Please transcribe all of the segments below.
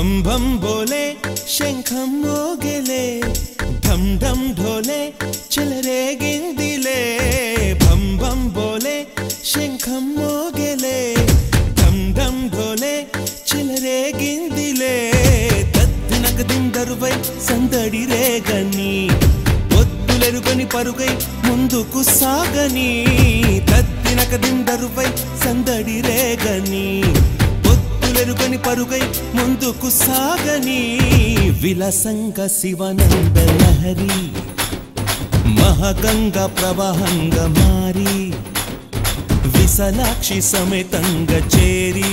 భం భం బోలే శంఖం మోగెలే ఢం ఢం ఢోలే చెలరేగిందిలే భం భం బోలే శంఖం మోగెలే ఢం ఢం ఢోలే చెలరేగిందిలే తద్దినక దిందరువై సందడి రేగని ఒత్తులెరుగని పరుగై ముందుకు సాగని తద్దినక దిందరువై సందడి రేగని ఒత్తులెరుగని పరుగై ముందుకు సాగని విలసంగ శివనంద లహరి మహగంగ ప్రవాహంగా మారి విశాలాక్షి సమేతంగా చేరి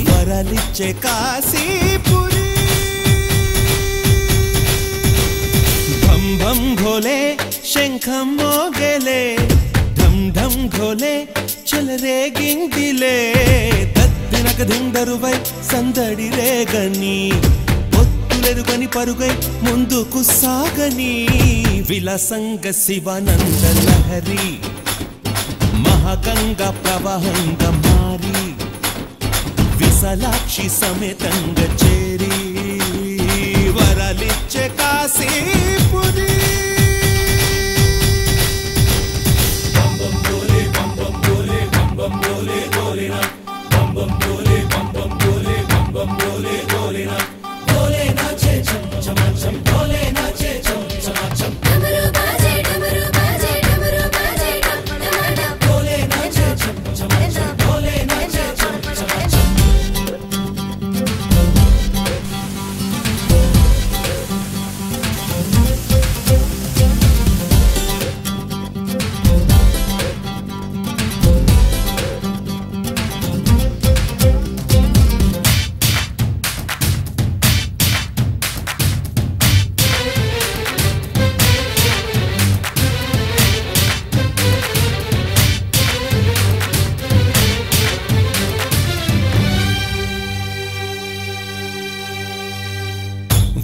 వరలిచ్చే కాశీపురి భం భం భోలే శంఖం మోగెలే ఢం ఢం ఢోలే చెలరేగిందిలే తద్దినక దిందరువై సందడి రేగని ఒత్తులెరుగని పరుగై ముందుకు సాగని విలసంగ శివానంద లహరి మహగంగ ప్రవాహంగా మారి విశాలాక్షి సమేతంగా చేరి వరలిచ్చే కాశీపురి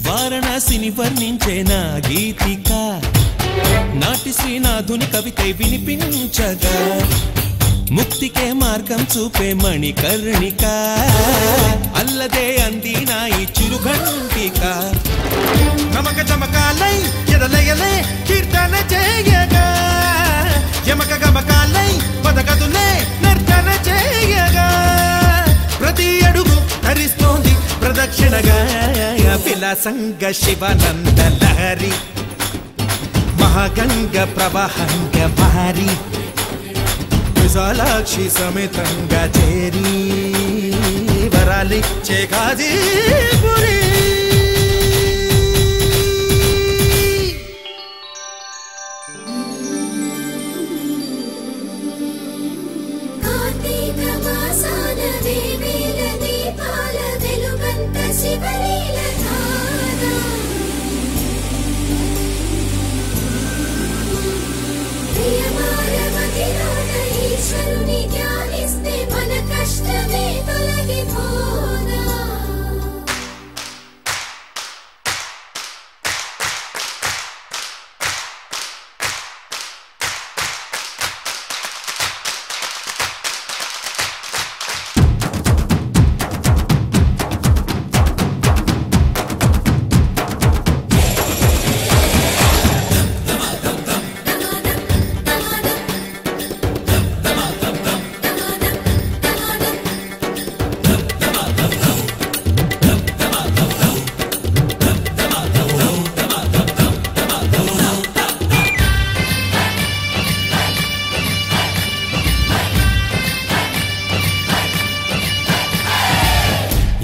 వారణాసిని వర్ణించే నా గీతిక నాటి శ్రీనాథుని కవితై వినిపించగా ముక్తికే మార్గం చూపే మణికర్ణిక అల్లదే అంది నా ఈ చిరుఘంటిక గమక చమకాలై ఎదలయలే కీర్తన చేయగా యమక గమకాలై పదగదులే నర్తన చేయగా ప్రతి అడుగు ధరిస్తోంది ప్రదక్షిణగా విలాసంగ శివానంద లహరి మహాగంగ ప్రవాహంగా మారి విశాలాక్షి సమేతంగా చేరి వరాలిచ్చే కాశీపురి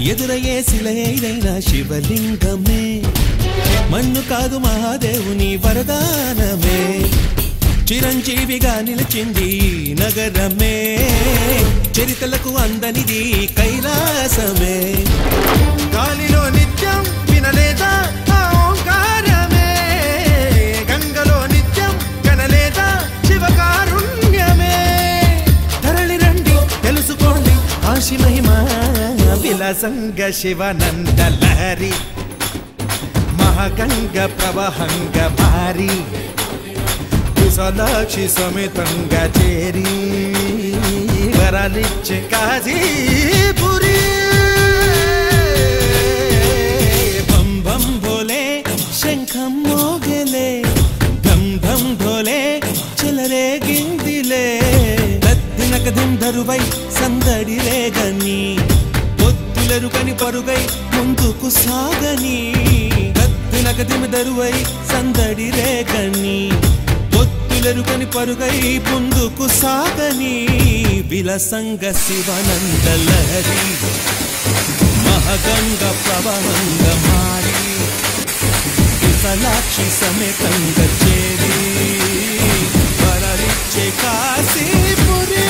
ఎదురయ్యే శిలైన శివలింగమే మన్ను కాదు మహాదేవుని వరదానమే చిరంజీవిగా నిలిచింది నగరమే చరితలకు అందనిది కైలాసమే గాలిలో నిత్యం వినలేదా ఓంకారమే గంగలో నిత్యం కనలేదా శివకారుణ్యమే తరలి రండి తెలుసుకోండి ఆశి మహిమా విలాసంగ శివానంద లహరి మహాగంగ ప్రవాహంగా మారి విశాలాక్షి సమేతంగా చేరి వరాలిచ్చే కాశీపురి కొలువై సందడి రేగని పొత్తులెరుకని పరుగై ముందుకు సాగని కత్తినకతిమి దరువై సందడి రేగని పొత్తులెరుకని పరుగై ముందుకు సాగని విలసంగ శివనంద లహరి మహగంగ ప్రవహంగ మారి విశాలాక్షి సమేతంగ చేరి వరలిచ్చే కాశీపురి